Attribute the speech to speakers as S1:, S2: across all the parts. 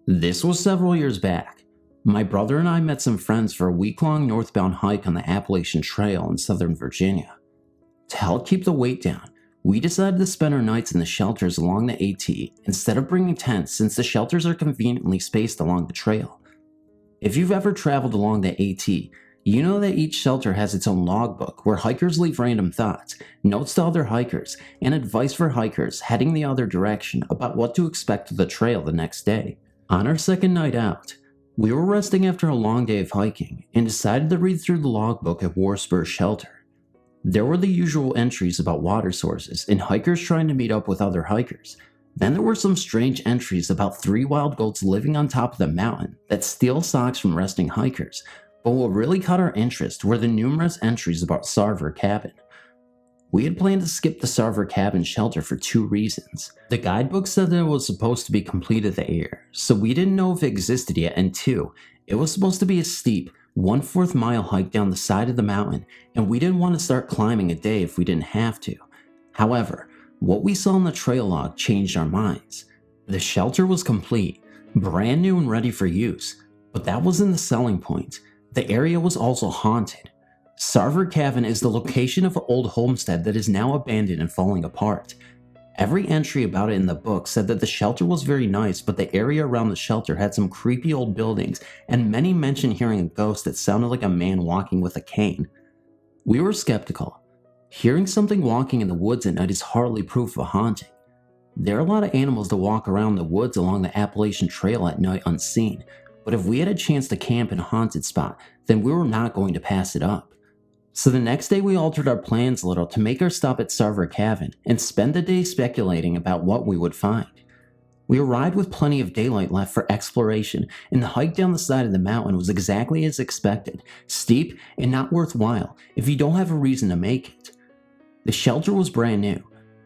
S1: This was several years back. My brother and I met some friends for a week-long northbound hike on the Appalachian Trail in Southern Virginia. To help keep the weight down, we decided to spend our nights in the shelters along the AT instead of bringing tents, since the shelters are conveniently spaced along the trail. If you've ever traveled along the AT, you know that each shelter has its own logbook where hikers leave random thoughts, notes to other hikers, and advice for hikers heading the other direction about what to expect of the trail the next day. On our second night out, we were resting after a long day of hiking and decided to read through the logbook at Warspur Shelter. There were the usual entries about water sources and hikers trying to meet up with other hikers. Then there were some strange entries about 3 wild goats living on top of the mountain that steal socks from resting hikers, but what really caught our interest were the numerous entries about Sarver Cabin. We had planned to skip the Sarver Cabin shelter for 2 reasons. The guidebook said that it was supposed to be completed that year, so we didn't know if it existed yet, and 2, it was supposed to be a steep 1/4 mile hike down the side of the mountain, and we didn't want to start climbing a day if we didn't have to. However, what we saw in the trail log changed our minds. The shelter was complete, brand new and ready for use, but that wasn't the selling point. The area was also haunted. Sarver Cabin is the location of an old homestead that is now abandoned and falling apart. Every entry about it in the book said that the shelter was very nice, but the area around the shelter had some creepy old buildings, and many mentioned hearing a ghost that sounded like a man walking with a cane. We were skeptical. Hearing something walking in the woods at night is hardly proof of a haunting. There are a lot of animals that walk around the woods along the Appalachian Trail at night unseen, but if we had a chance to camp in a haunted spot, then we were not going to pass it up. So the next day we altered our plans a little to make our stop at Sarver Cabin and spend the day speculating about what we would find. We arrived with plenty of daylight left for exploration, and the hike down the side of the mountain was exactly as expected, steep and not worthwhile if you don't have a reason to make it. The shelter was brand new,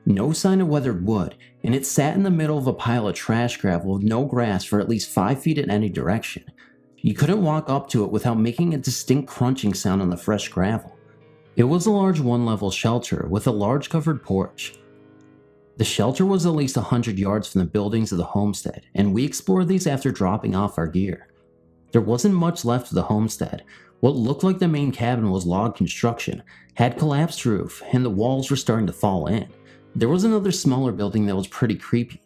S1: no sign of weathered wood, and it sat in the middle of a pile of trash gravel with no grass for at least 5 feet in any direction. You couldn't walk up to it without making a distinct crunching sound on the fresh gravel. It was a large 1-level shelter with a large covered porch. The shelter was at least 100 yards from the buildings of the homestead, and we explored these after dropping off our gear. There wasn't much left of the homestead. What looked like the main cabin was log construction, had collapsed roof, and the walls were starting to fall in. There was another smaller building that was pretty creepy.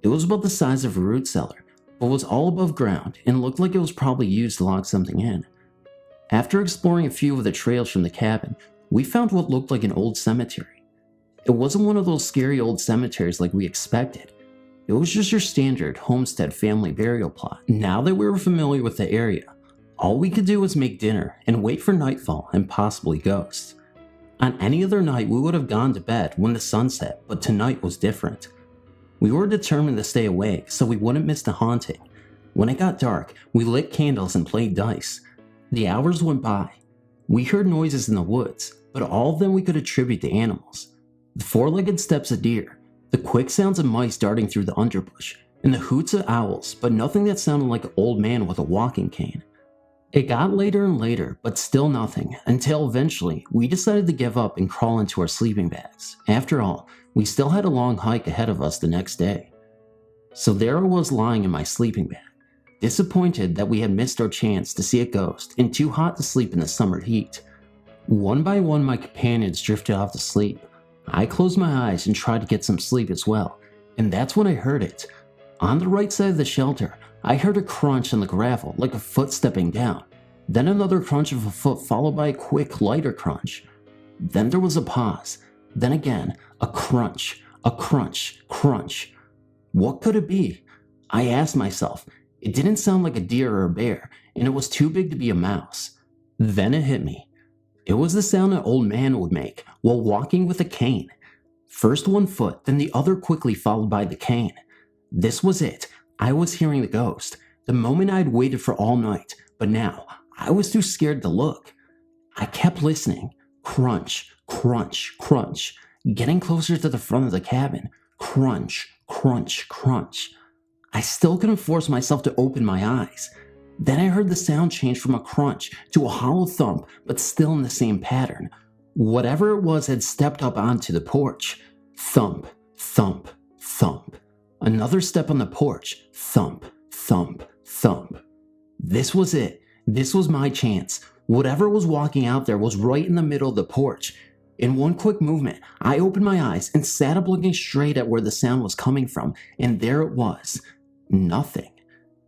S1: It was about the size of a root cellar, but was all above ground and looked like it was probably used to log something in. After exploring a few of the trails from the cabin, we found what looked like an old cemetery. It wasn't one of those scary old cemeteries like we expected. It was just your standard homestead family burial plot. Now that we were familiar with the area, all we could do was make dinner and wait for nightfall and possibly ghosts. On any other night, we would have gone to bed when the sun set, but tonight was different. We were determined to stay awake so we wouldn't miss the haunting. When it got dark, we lit candles and played dice. The hours went by. We heard noises in the woods, but all of them we could attribute to animals. The 4-legged steps of deer, the quick sounds of mice darting through the underbrush, and the hoots of owls, but nothing that sounded like an old man with a walking cane. It got later and later, but still nothing, until eventually we decided to give up and crawl into our sleeping bags. After all, we still had a long hike ahead of us the next day. So there I was lying in my sleeping bag, disappointed that we had missed our chance to see a ghost and too hot to sleep in the summer heat. One by one my companions drifted off to sleep. I closed my eyes and tried to get some sleep as well, and that's when I heard it. On the right side of the shelter, I heard a crunch on the gravel like a foot stepping down, then another crunch of a foot followed by a quick, lighter crunch. Then there was a pause, then again, a crunch, crunch. What could it be? I asked myself. It didn't sound like a deer or a bear, and it was too big to be a mouse. Then it hit me. It was the sound an old man would make while walking with a cane. First one foot, then the other quickly followed by the cane. This was it. I was hearing the ghost, the moment I had waited for all night, but now I was too scared to look. I kept listening. Crunch, getting closer to the front of the cabin. Crunch. I still couldn't force myself to open my eyes. Then I heard the sound change from a crunch to a hollow thump, but still in the same pattern. Whatever it was had stepped up onto the porch. Thump, thump, thump. Another step on the porch. Thump, thump, thump. This was it. This was my chance. Whatever was walking out there was right in the middle of the porch. In one quick movement, I opened my eyes and sat up looking straight at where the sound was coming from, and there it was. Nothing.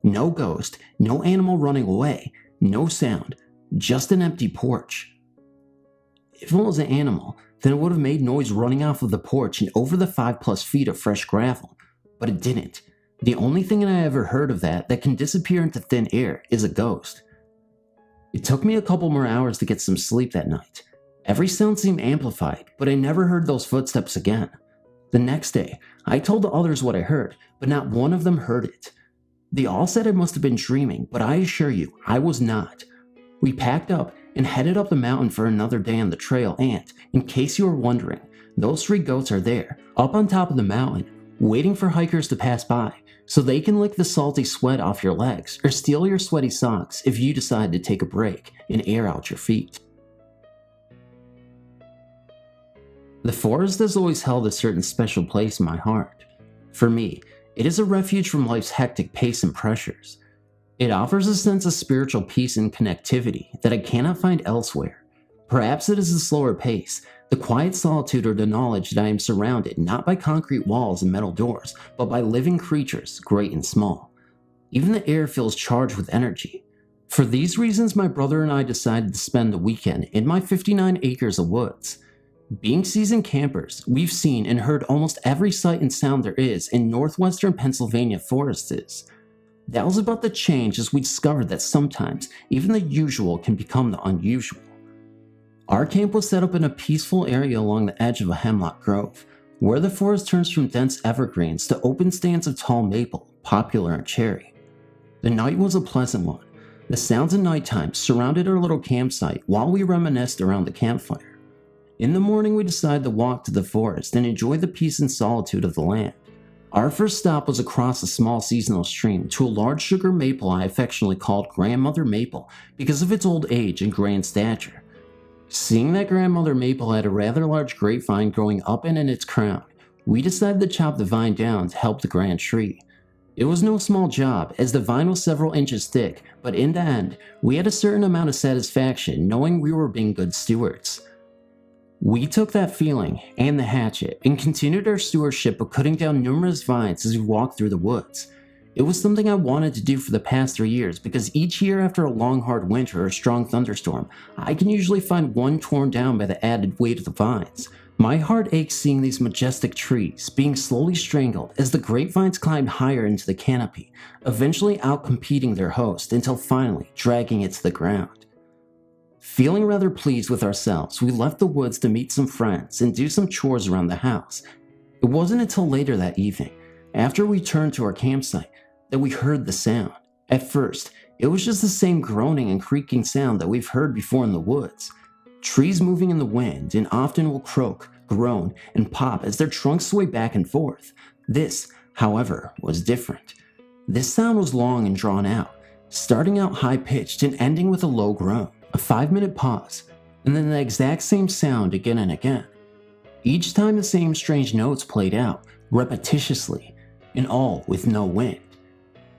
S1: No ghost, no animal running away, no sound, just an empty porch. If it was an animal, then it would have made noise running off of the porch and over the 5+ feet of fresh gravel, but it didn't. The only thing I ever heard of that can disappear into thin air is a ghost. It took me a couple more hours to get some sleep that night. Every sound seemed amplified, but I never heard those footsteps again. The next day, I told the others what I heard, but not one of them heard it. They all said I must have been dreaming, but I assure you, I was not. We packed up and headed up the mountain for another day on the trail, and, in case you were wondering, those 3 goats are there, up on top of the mountain, waiting for hikers to pass by, so they can lick the salty sweat off your legs or steal your sweaty socks if you decide to take a break and air out your feet. The forest has always held a certain special place in my heart. For me, it is a refuge from life's hectic pace and pressures. It offers a sense of spiritual peace and connectivity that I cannot find elsewhere. Perhaps it is the slower pace, the quiet solitude, or the knowledge that I am surrounded not by concrete walls and metal doors, but by living creatures, great and small. Even the air feels charged with energy. For these reasons, my brother and I decided to spend the weekend in my 59 acres of woods. Being seasoned campers, we've seen and heard almost every sight and sound there is in northwestern Pennsylvania forests. That was about to change as we discovered that sometimes even the usual can become the unusual. Our camp was set up in a peaceful area along the edge of a hemlock grove, where the forest turns from dense evergreens to open stands of tall maple, poplar, and cherry. The night was a pleasant one. The sounds of nighttime surrounded our little campsite while we reminisced around the campfire. In the morning, we decided to walk to the forest and enjoy the peace and solitude of the land. Our first stop was across a small seasonal stream to a large sugar maple I affectionately called Grandmother Maple because of its old age and grand stature. Seeing that Grandmother Maple had a rather large grapevine growing up and in its crown, we decided to chop the vine down to help the grand tree. It was no small job, as the vine was several inches thick, but in the end, we had a certain amount of satisfaction knowing we were being good stewards. We took that feeling and the hatchet and continued our stewardship of cutting down numerous vines as we walked through the woods. It was something I wanted to do for the past 3 years because each year after a long hard winter or a strong thunderstorm, I can usually find one torn down by the added weight of the vines. My heart aches seeing these majestic trees being slowly strangled as the grapevines climbed higher into the canopy, eventually outcompeting their host until finally dragging it to the ground. Feeling rather pleased with ourselves, we left the woods to meet some friends and do some chores around the house. It wasn't until later that evening, after we returned to our campsite, that we heard the sound. At first, it was just the same groaning and creaking sound that we've heard before in the woods. Trees moving in the wind and often will croak, groan, and pop as their trunks sway back and forth. This, however, was different. This sound was long and drawn out, starting out high-pitched and ending with a low groan. A 5-minute pause, and then the exact same sound again and again. Each time the same strange notes played out, repetitiously, and all with no wind.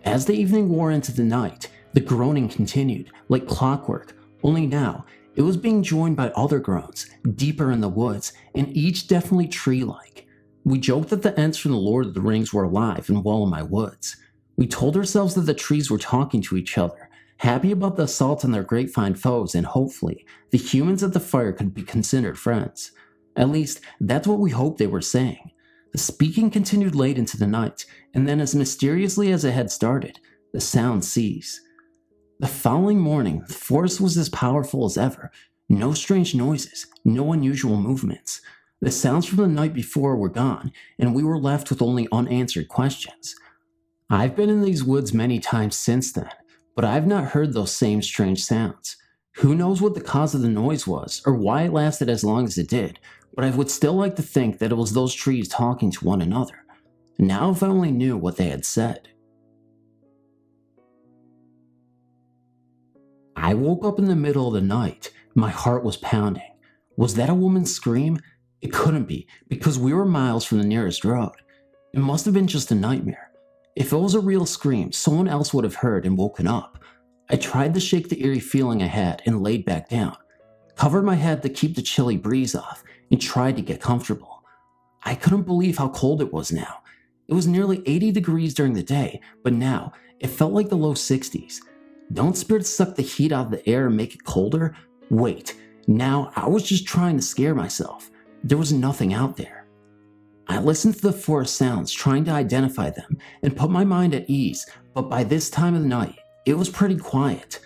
S1: As the evening wore into the night, the groaning continued, like clockwork, only now, it was being joined by other groans, deeper in the woods, and each definitely tree-like. We joked that the Ents from the Lord of the Rings were alive and well in my woods. We told ourselves that the trees were talking to each other, happy about the assault on their grapevine foes, and hopefully, the humans at the fire could be considered friends. At least, that's what we hoped they were saying. The speaking continued late into the night, and then as mysteriously as it had started, the sound ceased. The following morning, the forest was as powerful as ever. No strange noises, no unusual movements. The sounds from the night before were gone, and we were left with only unanswered questions. I've been in these woods many times since then, but I've not heard those same strange sounds. Who knows what the cause of the noise was, or why it lasted as long as it did, but I would still like to think that it was those trees talking to one another. Now if I only knew what they had said. I woke up in the middle of the night. My heart was pounding. Was that a woman's scream? It couldn't be, because we were miles from the nearest road. It must have been just a nightmare. If it was a real scream, someone else would have heard and woken up. I tried to shake the eerie feeling I had and laid back down, covered my head to keep the chilly breeze off, and tried to get comfortable. I couldn't believe how cold it was now. It was nearly 80 degrees during the day, but now it felt like the low 60s. Don't spirits suck the heat out of the air and make it colder? Wait, now I was just trying to scare myself. There was nothing out there. I listened to the forest sounds, trying to identify them and put my mind at ease, but by this time of the night, it was pretty quiet.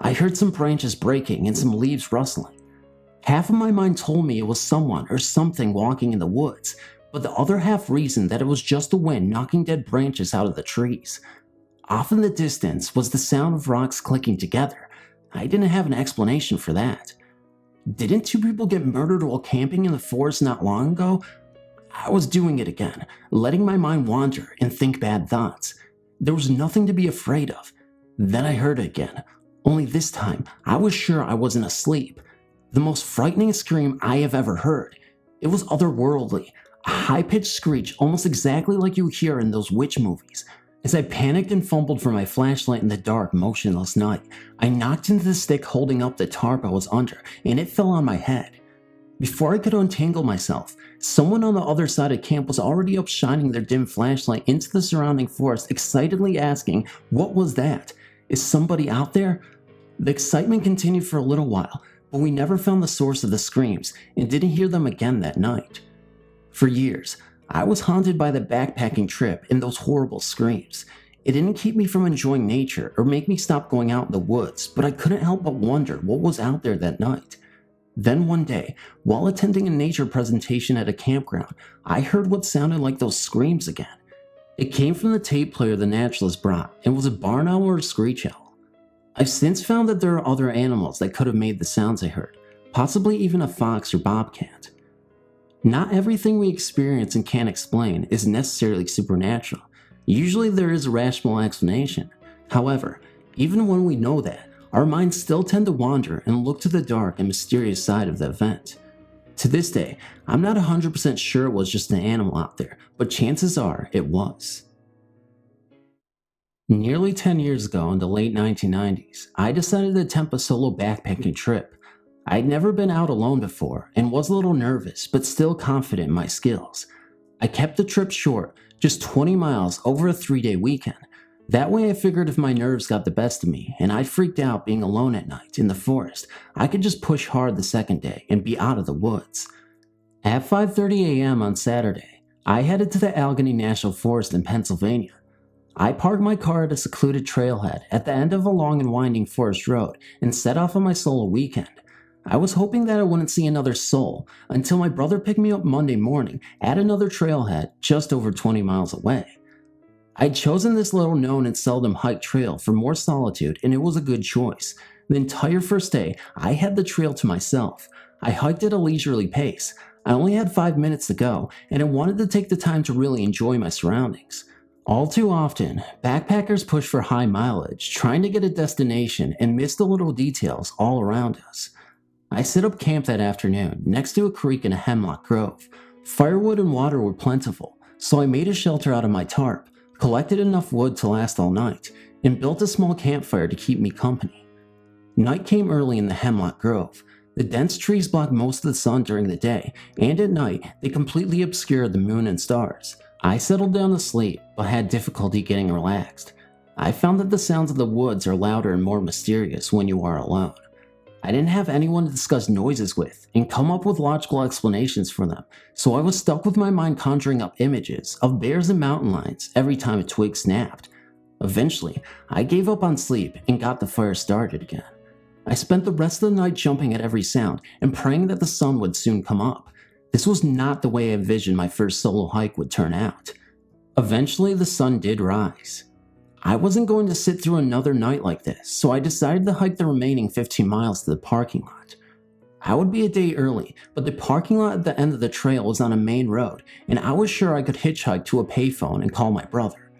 S1: I heard some branches breaking and some leaves rustling. Half of my mind told me it was someone or something walking in the woods, but the other half reasoned that it was just the wind knocking dead branches out of the trees. Off in the distance was the sound of rocks clicking together. I didn't have an explanation for that. Didn't two people get murdered while camping in the forest not long ago? I was doing it again, letting my mind wander and think bad thoughts. There was nothing to be afraid of. Then I heard it again, only this time I was sure I wasn't asleep. The most frightening scream I have ever heard. It was otherworldly, a high-pitched screech almost exactly like you hear in those witch movies. As I panicked and fumbled for my flashlight in the dark, motionless night, I knocked into the stick holding up the tarp I was under, and it fell on my head. Before I could untangle myself, someone on the other side of camp was already up shining their dim flashlight into the surrounding forest, excitedly asking, "What was that? Is somebody out there?" The excitement continued for a little while, but we never found the source of the screams and didn't hear them again that night. For years, I was haunted by the backpacking trip and those horrible screams. It didn't keep me from enjoying nature or make me stop going out in the woods, but I couldn't help but wonder what was out there that night. Then one day, while attending a nature presentation at a campground, I heard what sounded like those screams again. It came from the tape player the naturalist brought and was a barn owl or a screech owl. I've since found that there are other animals that could have made the sounds I heard, possibly even a fox or bobcat. Not everything we experience and can't explain is necessarily supernatural. Usually there is a rational explanation. However, even when we know that, our minds still tend to wander and look to the dark and mysterious side of the event. To this day, I'm not 100% sure it was just an animal out there, but chances are it was. Nearly 10 years ago in the late 1990s, I decided to attempt a solo backpacking trip. I'd never been out alone before and was a little nervous, but still confident in my skills. I kept the trip short, just 20 miles over a 3-day weekend. That way I figured if my nerves got the best of me and I freaked out being alone at night in the forest, I could just push hard the second day and be out of the woods. At 5:30 a.m. on Saturday, I headed to the Allegheny National Forest in Pennsylvania. I parked my car at a secluded trailhead at the end of a long and winding forest road and set off on my solo weekend. I was hoping that I wouldn't see another soul until my brother picked me up Monday morning at another trailhead just over 20 miles away. I'd chosen this little known and seldom hiked trail for more solitude, and it was a good choice. The entire first day, I had the trail to myself. I hiked at a leisurely pace. I only had 5 minutes to go, and I wanted to take the time to really enjoy my surroundings. All too often, backpackers push for high mileage, trying to get a destination and miss the little details all around us. I set up camp that afternoon next to a creek in a hemlock grove. Firewood and water were plentiful, so I made a shelter out of my tarp, collected enough wood to last all night, and built a small campfire to keep me company. Night came early in the hemlock grove. The dense trees blocked most of the sun during the day, and at night they completely obscured the moon and stars. I settled down to sleep, but had difficulty getting relaxed. I found that the sounds of the woods are louder and more mysterious when you are alone. I didn't have anyone to discuss noises with and come up with logical explanations for them, so I was stuck with my mind conjuring up images of bears and mountain lions every time a twig snapped. Eventually, I gave up on sleep and got the fire started again. I spent the rest of the night jumping at every sound and praying that the sun would soon come up. This was not the way I envisioned my first solo hike would turn out. Eventually, the sun did rise. I wasn't going to sit through another night like this, so I decided to hike the remaining 15 miles to the parking lot. I would be a day early, but the parking lot at the end of the trail was on a main road, and I was sure I could hitchhike to a payphone and call my brother.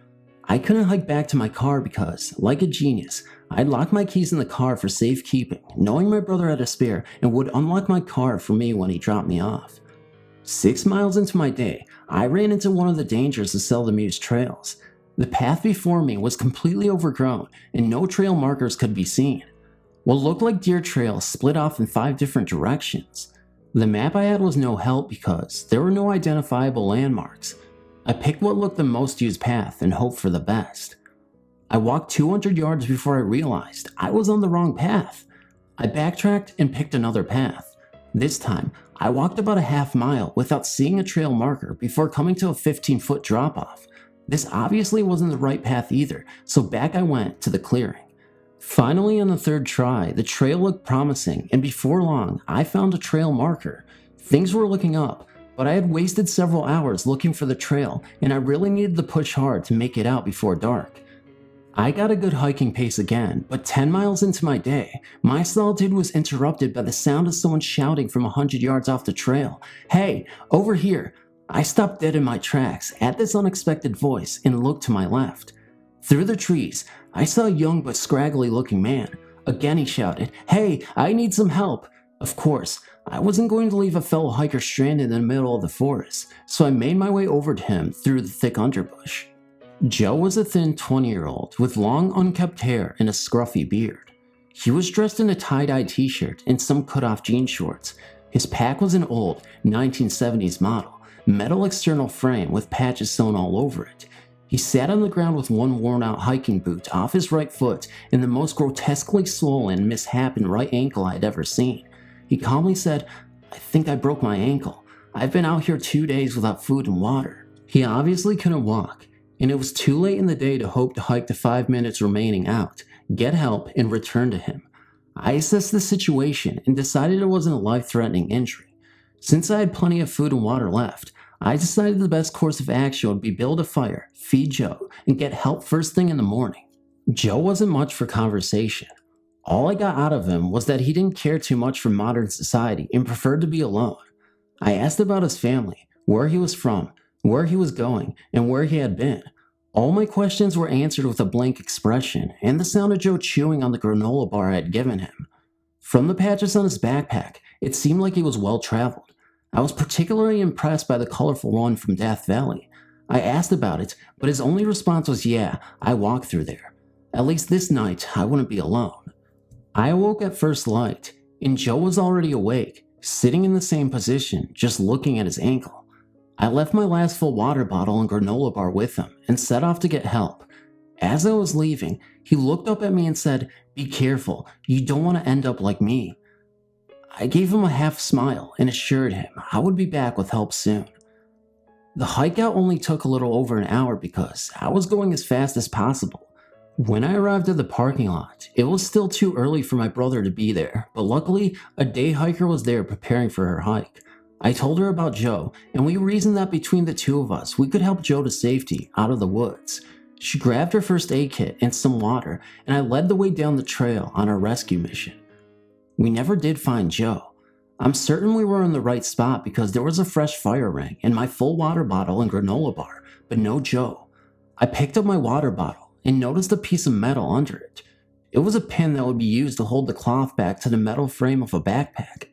S1: I couldn't hike back to my car because, like a genius, I'd lock my keys in the car for safekeeping, knowing my brother had a spare and would unlock my car for me when he dropped me off. 6 miles into my day, I ran into one of the dangers of seldom used trails. The path before me was completely overgrown and no trail markers could be seen. What looked like deer trails split off in 5 different directions. The map I had was no help because there were no identifiable landmarks. I picked what looked the most used path and hoped for the best. I walked 200 yards before I realized I was on the wrong path. I backtracked and picked another path. This time, I walked about a half mile without seeing a trail marker before coming to a 15-foot drop-off. This obviously wasn't the right path either, so back I went to the clearing. Finally, on the 3rd try, the trail looked promising, and before long, I found a trail marker. Things were looking up, but I had wasted several hours looking for the trail, and I really needed to push hard to make it out before dark. I got a good hiking pace again, but 10 miles into my day, my solitude was interrupted by the sound of someone shouting from 100 yards off the trail, "Hey, over here!" I stopped dead in my tracks at this unexpected voice and looked to my left. Through the trees, I saw a young but scraggly looking man. Again he shouted, "Hey, I need some help!" Of course, I wasn't going to leave a fellow hiker stranded in the middle of the forest, so I made my way over to him through the thick underbush. Joe was a thin 20-year-old with long unkept hair and a scruffy beard. He was dressed in a tie-dye t-shirt and some cut-off jean shorts. His pack was an old 1970s model, metal external frame with patches sewn all over it. He sat on the ground with one worn-out hiking boot off his right foot and the most grotesquely swollen, misshapen right ankle I'd ever seen. He calmly said, "I think I broke my ankle. I've been out here 2 days without food and water." He obviously couldn't walk, and it was too late in the day to hope to hike the 5 minutes remaining out, get help, and return to him. I assessed the situation and decided it wasn't a life-threatening injury. Since I had plenty of food and water left, I decided the best course of action would be build a fire, feed Joe, and get help first thing in the morning. Joe wasn't much for conversation. All I got out of him was that he didn't care too much for modern society and preferred to be alone. I asked about his family, where he was from, where he was going, and where he had been. All my questions were answered with a blank expression and the sound of Joe chewing on the granola bar I had given him. From the patches on his backpack, it seemed like he was well traveled. I was particularly impressed by the colorful one from Death Valley. I asked about it, but his only response was, "Yeah, I walked through there. At least this night, I wouldn't be alone." I awoke at first light, and Joe was already awake, sitting in the same position, just looking at his ankle. I left my last full water bottle and granola bar with him, and set off to get help. As I was leaving, he looked up at me and said, "Be careful, you don't want to end up like me." I gave him a half smile and assured him I would be back with help soon. The hike out only took a little over an hour because I was going as fast as possible. When I arrived at the parking lot, it was still too early for my brother to be there, but luckily a day hiker was there preparing for her hike. I told her about Joe, and we reasoned that between the two of us, we could help Joe to safety out of the woods. She grabbed her first aid kit and some water, and I led the way down the trail on our rescue mission. We never did find Joe. I'm certain we were in the right spot because there was a fresh fire ring and my full water bottle and granola bar, but no Joe. I picked up my water bottle and noticed a piece of metal under it. It was a pin that would be used to hold the cloth back to the metal frame of a backpack.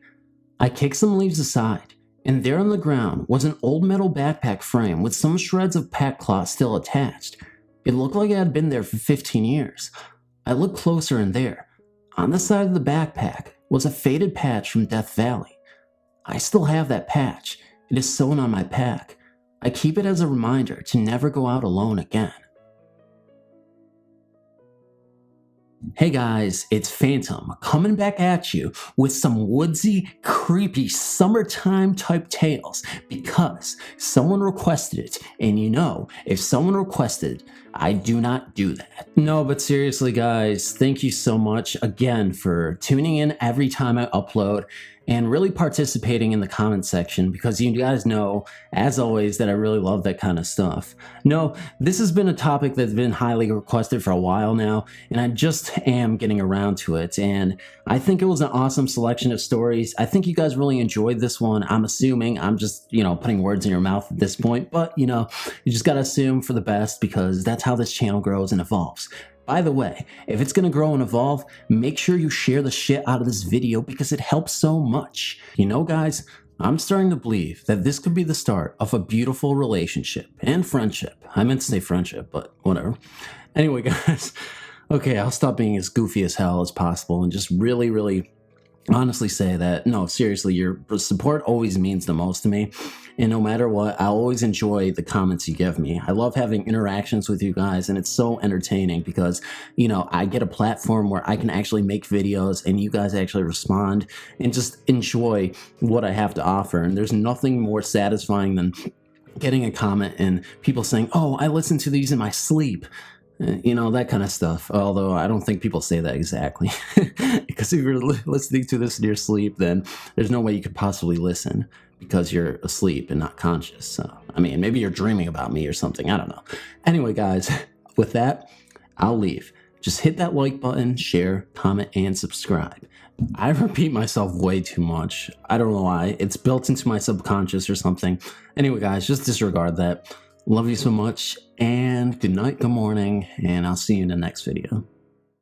S1: I kicked some leaves aside, and there on the ground was an old metal backpack frame with some shreds of pack cloth still attached. It looked like it had been there for 15 years. I looked closer and there, on the side of the backpack, was a faded patch from Death Valley. I still have that patch. It is sewn on my pack. I keep it as a reminder to never go out alone again. Hey guys, it's Phantom coming back at you with some woodsy, creepy, summertime type tales because someone requested it, and you know, if someone requested, I do not do that. No, but seriously guys, thank you so much again for tuning in every time I upload and really participating in the comment section because you guys know, as always, that I really love that kind of stuff. No, this has been a topic that's been highly requested for a while now, and I just am getting around to it, and I think it was an awesome selection of stories. I think you guys really enjoyed this one. I'm assuming. I'm just, putting words in your mouth at this point, but, you just gotta assume for the best because that's how this channel grows and evolves. By the way, if it's gonna grow and evolve, make sure you share the shit out of this video because it helps so much. You know, guys, I'm starting to believe that this could be the start of a beautiful relationship and friendship. I meant to say friendship, but whatever. Anyway, guys, okay, I'll stop being as goofy as hell as possible and just really honestly say that, no, seriously, your support always means the most to me. And no matter what, I always enjoy the comments you give me. I love having interactions with you guys, and it's so entertaining because, you know, I get a platform where I can actually make videos and you guys actually respond and just enjoy what I have to offer. And there's nothing more satisfying than getting a comment and people saying, oh, I listen to these in my sleep. You know, that kind of stuff. Although I don't think people say that exactly. Because if you're listening to this in your sleep, then there's no way you could possibly listen because you're asleep and not conscious. So, I mean, maybe you're dreaming about me or something. I don't know. Anyway, guys, with that, I'll leave. Just hit that like button, share, comment, and subscribe. I repeat myself way too much. I don't know why. It's built into my subconscious or something. Anyway, guys, just disregard that. Love you so much, and good night, good morning, and I'll see you in the next video.